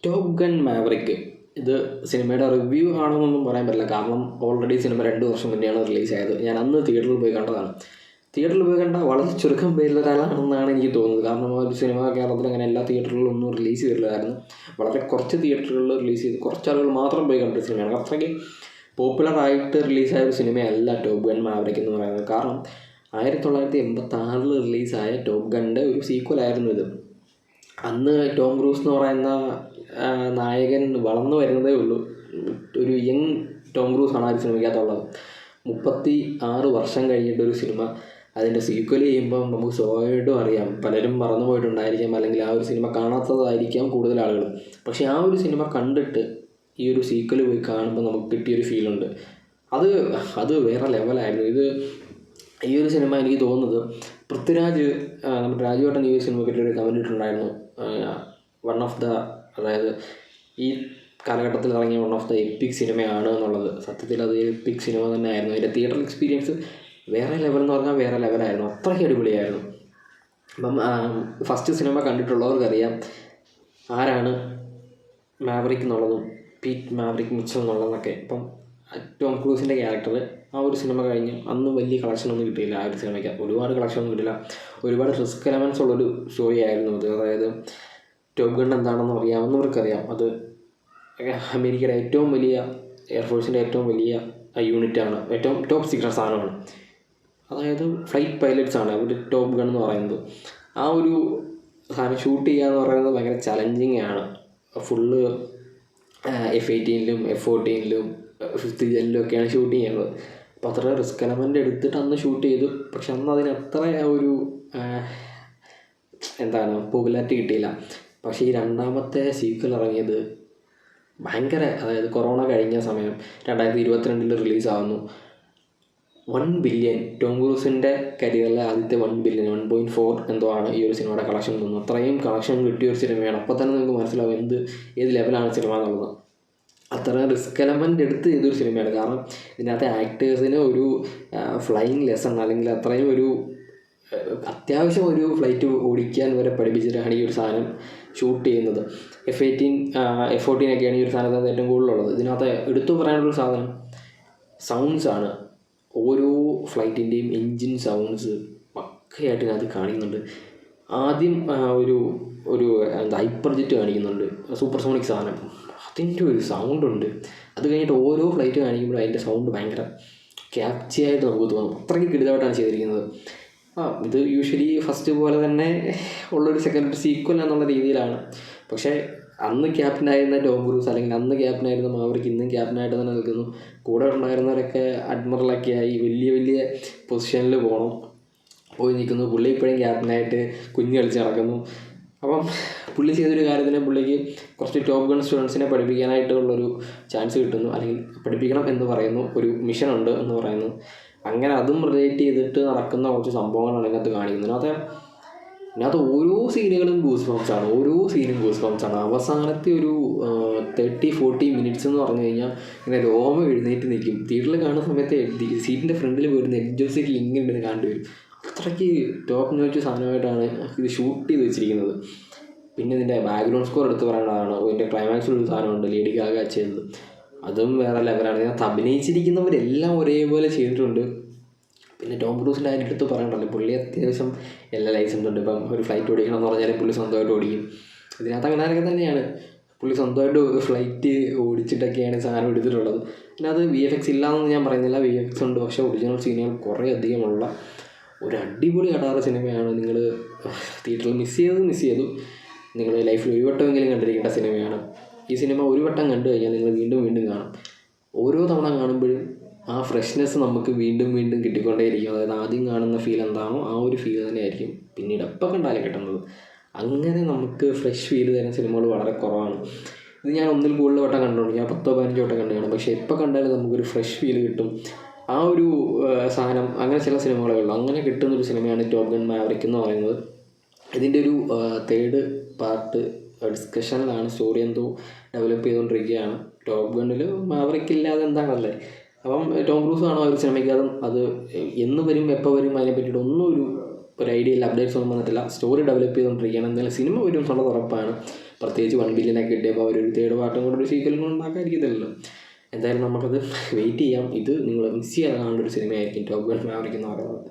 Top gun maverick ഇത് സിനിമയുടെ review ആണെന്നൊന്നും പറയാൻ പറ്റില്ല. കാരണം ഓൾറെഡി സിനിമ 2 വർഷം മുന്നെയാണ് റിലീസായത്. ഞാൻ അന്ന് തിയേറ്ററിൽ പോയി കണ്ടതാണ്. തിയേറ്ററിൽ പോയി കണ്ട വളരെ ചുരുക്കം പേരിലൊരാളാണെന്നാണ് എനിക്ക് തോന്നുന്നത്. കാരണം ആ ഒരു സിനിമ കേരളത്തിൽ അങ്ങനെ എല്ലാ തിയേറ്ററുകളിലൊന്നും റിലീസ് ചെയ്തില്ലായിരുന്നു. വളരെ കുറച്ച് തിയേറ്ററുകളിൽ റിലീസ് ചെയ്ത് കുറച്ച് ആളുകൾ മാത്രം പോയി കണ്ടൊരു സിനിമയാണ്. അത്രയ്ക്ക് പോപ്പുലറായിട്ട് റിലീസായ ഒരു സിനിമയല്ല ടോപ്പ് ഗൺ മാവറിക്ക് എന്ന് പറയുന്നത്. കാരണം 1986 റിലീസായ ടോപ്പ് ഗണ്ണിൻ്റെ ഒരു സീക്വലായിരുന്നു ഇത്. അന്ന് ടോം ക്രൂസ് എന്ന് പറയുന്ന നായകൻ വളർന്നു വരുന്നതേ ഉള്ളൂ. ഒരു യങ് ടോം ക്രൂസാണ് ആ ഒരു സിനിമയ്ക്കകത്തുള്ളത്. 36 വർഷം കഴിഞ്ഞിട്ടൊരു സിനിമ അതിൻ്റെ സീക്വൽ ചെയ്യുമ്പം നമുക്ക് സ്വാഭാവികമായിട്ടും അറിയാം, പലരും മറന്നു പോയിട്ടുണ്ടായിരിക്കാം, അല്ലെങ്കിൽ ആ ഒരു സിനിമ കാണാത്തതായിരിക്കാം കൂടുതൽ ആളുകൾ. പക്ഷേ ആ ഒരു സിനിമ കണ്ടിട്ട് ഈ ഒരു സീക്വൽ പോയി കാണുമ്പോൾ നമുക്ക് കിട്ടിയൊരു ഫീലുണ്ട്. അത് വേറെ ലെവലായിരുന്നു. ഈ ഒരു സിനിമ എനിക്ക് തോന്നുന്നത് പൃഥ്വിരാജ്, നമ്മുടെ രാജുവേട്ടൻ ഈ ഒരു സിനിമ പറ്റിയൊരു കമൻറ്റ് ഇട്ടിട്ടുണ്ടായിരുന്നു. അതായത് ഈ കാലഘട്ടത്തിൽ ഇറങ്ങിയ വൺ ഓഫ് ദ എപ്പിക് സിനിമയാണ് എന്നുള്ളത്. സത്യത്തിൽ അത് എപ്പിക് സിനിമ തന്നെ ആയിരുന്നു. അതിൻ്റെ തിയേറ്റർ എക്സ്പീരിയൻസ് വേറെ ലെവൽ എന്ന് പറഞ്ഞാൽ വേറെ ലെവലായിരുന്നു. അത്രയ്ക്ക് അടിപൊളിയായിരുന്നു. അപ്പം ഫസ്റ്റ് സിനിമ കണ്ടിട്ടുള്ളവർക്കറിയാം ആരാണ് മാവറിക് എന്നുള്ളതും പീറ്റ് മാവറിക് മിച്ചൽ എന്നുള്ളതൊക്കെ. ഇപ്പം ടോം ക്രൂസിൻ്റെ ക്യാരക്ടർ ആ ഒരു സിനിമ കഴിഞ്ഞ് അന്ന് വലിയ കളക്ഷനൊന്നും കിട്ടിയില്ല. ആ ഒരു സിനിമയ്ക്ക് ഒരുപാട് കളക്ഷനൊന്നും കിട്ടില്ല. ഒരുപാട് റിസ്ക് എലമെൻസ് ഉള്ളൊരു സ്റ്റോറി ആയിരുന്നു അത്. അതായത് ടോപ്പ് ഗൺ എന്താണെന്ന് അറിയാവുന്നവർക്കറിയാം, അത് അമേരിക്കയുടെ ഏറ്റവും വലിയ എയർഫോഴ്സിൻ്റെ ഏറ്റവും വലിയ യൂണിറ്റാണ്, ഏറ്റവും ടോപ്പ് സീക്രട്ട് സാധനമാണ്. അതായത് ഫ്ലൈറ്റ് പൈലറ്റ്സാണ് അവർ ടോപ്പ് ഗൺ എന്ന് പറയുന്നത്. ആ ഒരു സാധനം ഷൂട്ട് ചെയ്യുക എന്ന് പറയുന്നത് ഭയങ്കര ചലഞ്ചിങ് ആണ്. ഫുള്ള് F-18 F-14 5th ജെല്ലിലും ഒക്കെയാണ് ഷൂട്ട് ചെയ്യുന്നത്. അപ്പോൾ അത്ര റിസ്ക് എലമെൻ്റ് എടുത്തിട്ട് അന്ന് ഷൂട്ട് ചെയ്തു. പക്ഷെ അന്ന് അതിന് അത്ര ഒരു പോപ്പുലാരിറ്റി കിട്ടിയില്ല. പക്ഷേ ഈ രണ്ടാമത്തെ സീക്വൽ ഇറങ്ങിയത് അതായത് കൊറോണ കഴിഞ്ഞ സമയം 2022 റിലീസാകുന്നു. 1 ബില്യൺ ടോം ക്രൂസിൻ്റെ കരിയറിലെ ആദ്യത്തെ 1 ബില്യൺ 1.4 എന്തോ ആണ് ഈ ഒരു സിനിമയുടെ കളക്ഷൻ തോന്നുന്നു. അത്രയും കളക്ഷൻ കിട്ടിയ ഒരു സിനിമയാണ്. അപ്പോൾ തന്നെ നിങ്ങൾക്ക് മനസ്സിലാവും ഏത് ലെവലാണ് സിനിമ എന്നുള്ളത്. അത്ര റിസ്ക് എലമെൻ്റ് എടുത്ത് ചെയ്തൊരു സിനിമയാണ്. കാരണം ഇതിനകത്തെ ആക്ടേഴ്സിന് ഒരു ഫ്ലൈയിങ് ലെസൺ, അല്ലെങ്കിൽ അത്രയും ഒരു അത്യാവശ്യം ഒരു ഫ്ലൈറ്റ് ഓടിക്കാൻ വരെ പഠിപ്പിച്ചിട്ടാണ് ഈ ഒരു സാധനം ഷൂട്ട് ചെയ്യുന്നത്. F-14 ഒക്കെയാണ് ഈ ഒരു സാധനത്തിനകത്ത് ഏറ്റവും കൂടുതലുള്ളത്. ഇതിനകത്ത് എടുത്തു പറയാനുള്ളൊരു സാധനം സൗണ്ട്സാണ്. ഓരോ ഫ്ലൈറ്റിൻ്റെയും എൻജിൻ സൗണ്ട്സ് പക്കയായിട്ട് ഇതിനകത്ത് കാണിക്കുന്നുണ്ട്. ആദ്യം ഒരു ഹൈപ്പർ ജെറ്റ് കാണിക്കുന്നുണ്ട്, സൂപ്പർസോണിക് സാധനം. അതിൻ്റെ ഒരു സൗണ്ടുണ്ട്. അത് കഴിഞ്ഞിട്ട് ഓരോ ഫ്ലൈറ്റ് കാണിക്കുമ്പോഴും അതിൻ്റെ സൗണ്ട് ഭയങ്കര ക്യാപ്ചയായിട്ട് നമുക്ക് തോന്നും. അത്രയ്ക്ക് കിടിലമായിട്ടാണ് ചെയ്തിരിക്കുന്നത്. ഇത് യൂഷ്വലി ഫസ്റ്റ് പോലെ തന്നെ ഉള്ളൊരു സെക്കൻഡ് സീക്വൽ എന്നുള്ള രീതിയിലാണ്. പക്ഷേ അന്ന് ക്യാപ്റ്റനായിരുന്ന ടോം ക്രൂസ്, അല്ലെങ്കിൽ അന്ന് ക്യാപ്റ്റനായിരുന്ന മാവറിക്ക് ഇന്നും ക്യാപ്റ്റനായിട്ട് തന്നെ നിൽക്കുന്നു. കൂടെ ഉണ്ടായിരുന്നവരൊക്കെ അഡ്മിറലൊക്കെ ആയി വലിയ വലിയ പൊസിഷനിൽ പോയി നിൽക്കുന്നു. പുള്ളി ഇപ്പോഴും ക്യാപ്റ്റനായിട്ട് കുഞ്ഞ് കളിച്ച് നടക്കുന്നു. അപ്പം പുള്ളി ചെയ്തൊരു കാര്യത്തിന് പുള്ളിക്ക് കുറച്ച് ടോപ്പ് ഗൺ സ്റ്റുഡൻസിനെ പഠിപ്പിക്കാനായിട്ടുള്ളൊരു ചാൻസ് കിട്ടുന്നു, അല്ലെങ്കിൽ പഠിപ്പിക്കണം എന്ന് പറയുന്നു, ഒരു മിഷനുണ്ട് എന്ന് പറയുന്നു. അങ്ങനെ അതും റിലേറ്റ് ചെയ്തിട്ട് നടക്കുന്ന കുറച്ച് സംഭവങ്ങളാണ് ഇതിനകത്ത് കാണിക്കുന്നത്. ഇതിനകത്ത് ഓരോ സീനുകളും ഗൂസ് ബംസാണ്. ഓരോ സീനും ഗൂസ് ബംസാണ്. അവസാനത്തെ ഒരു 30-40 മിനിറ്റ്സ് എന്ന് പറഞ്ഞു കഴിഞ്ഞാൽ ഇങ്ങനെ രോമം എഴുന്നേറ്റ് നിൽക്കും. തിയേറ്ററിൽ കാണുന്ന സമയത്ത് സീറ്റിൻ്റെ ഫ്രണ്ടിൽ പോയിരുന്ന എഡ്ജ് ഓഫ് സീറ്റിൽ ഇങ്ങനെ ഉണ്ടെന്ന് കാണേണ്ടി വരും. അത്രയ്ക്ക് ടോപ്പ് നോച്ച് സാധനമായിട്ടാണ് ഇത് ഷൂട്ട് ചെയ്ത് വെച്ചിരിക്കുന്നത്. പിന്നെ ഇതിൻ്റെ ബാക്ക്ഗ്രൗണ്ട് സ്കോർ എടുത്ത് പറയേണ്ടതാണ്. ഇതിൻ്റെ ക്ലൈമാക്സിലൊരു സാധനമുണ്ട്, ലേഡി ഗാഗ ചെയ്തത്. അതും വേറെ ലെവലാണ്. ഇതിനകത്ത് അഭിനയിച്ചിരിക്കുന്നവരെല്ലാം ഒരേപോലെ ചെയ്തിട്ടുണ്ട്. പിന്നെ ടോം ക്രൂസിൻ്റെ അതിൻ്റെ അടുത്ത് പറയണ്ടല്ലോ, പുള്ളി അത്യാവശ്യം എല്ലാ ലൈസൻസ് ഉണ്ട്. ഇപ്പം ഒരു ഫ്ലൈറ്റ് ഓടിക്കണം എന്ന് പറഞ്ഞാൽ പുള്ളി സ്വന്തമായിട്ട് ഓടിക്കും. ഇതിനകത്ത് അങ്ങനെയൊക്കെ തന്നെയാണ്. പുള്ളി സ്വന്തമായിട്ട് ഫ്ലൈറ്റ് ഓടിച്ചിട്ടൊക്കെയാണ് സാധനം എടുത്തിട്ടുള്ളത്. പിന്നെ അത് VFX ഇല്ലയെന്ന് ഞാൻ പറയുന്നില്ല, VFX ഉണ്ട്. പക്ഷേ ഒറിജിനൽ സീനുകൾ കുറേ അധികമുള്ള ഒരു അടിപൊളി അടാറ് സിനിമയാണ്. നിങ്ങൾ തിയേറ്ററിൽ മിസ് ചെയ്തു നിങ്ങൾ ലൈഫിൽ ഒരു വട്ടമെങ്കിലും കണ്ടിരിക്കേണ്ട സിനിമയാണ്. ഈ സിനിമ ഒരു വട്ടം കണ്ടു കഴിഞ്ഞാൽ നിങ്ങൾ വീണ്ടും വീണ്ടും കാണും. ഓരോ തവണ കാണുമ്പോഴും ആ ഫ്രഷ്നെസ് നമുക്ക് വീണ്ടും വീണ്ടും കിട്ടിക്കൊണ്ടേയിരിക്കും. അതായത് ആദ്യം കാണുന്ന ഫീൽ എന്താണോ ആ ഒരു ഫീൽ തന്നെയായിരിക്കും പിന്നീട് എപ്പോൾ കണ്ടാലും കിട്ടുന്നത്. അങ്ങനെ നമുക്ക് ഫ്രഷ് ഫീൽ തരുന്ന സിനിമകൾ വളരെ കുറവാണ്. ഇത് ഞാൻ ഒന്നിൽ കൂടുതൽ വട്ടം കണ്ടുകൊണ്ട്, ഞാൻ 10-15 വട്ടം കണ്ടു കാണും. പക്ഷേ എപ്പോൾ കണ്ടാലും നമുക്കൊരു ഫ്രഷ് ഫീൽ കിട്ടും. ആ ഒരു സാധനം അങ്ങനെ ചില സിനിമകളേ ഉള്ളൂ. അങ്ങനെ കിട്ടുന്നൊരു സിനിമയാണ് ടോപ്പ് ഗൺ മാവറിക് എന്ന് പറയുന്നത്. ഇതിൻ്റെ ഒരു 3rd പാർട്ട് ഡിസ്കഷനിലാണ്. സ്റ്റോറി എന്തോ ഡെവലപ്പ് ചെയ്തുകൊണ്ടിരിക്കുകയാണ്. ടോപ്പ് ഗണ്ണിൽ മാവറിക് ഇല്ലാതെ എന്താണല്ലേ. അപ്പം ടോം ക്രൂസ് കാണും ആ ഒരു സിനിമയ്ക്കതും. അത് എന്ന് വരും എപ്പോൾ വരും അതിനെ പറ്റിയിട്ട് ഒന്നും ഒരു ഐഡിയ ഇല്ല, അപ്ഡേറ്റ്സ് ഒന്നും വന്നിട്ടില്ല. സ്റ്റോറി ഡെവലപ്പ് ചെയ്തുകൊണ്ടിരിക്കുകയാണ്. എന്തായാലും സിനിമ വരും എന്നുള്ളത് ഉറപ്പാണ്. പ്രത്യേകിച്ച് 1 ബില്യനൊക്കെ കിട്ടിയപ്പോൾ അവരൊരു തേർഡ് പാർട്ടും കൂടെ ഒരു സീക്വലും കൂടെ ഉണ്ടാക്കാതിരിക്കത്തില്ലല്ലോ. എന്തായാലും നമുക്കത് വെയിറ്റ് ചെയ്യാം. ഇത് നിങ്ങൾ മിസ് ചെയ്യാതെ കാണേണ്ട ഒരു സിനിമയായിരിക്കും ടോപ്പ് ഗൺ മാവറിക് എന്ന് പറയുന്നത്.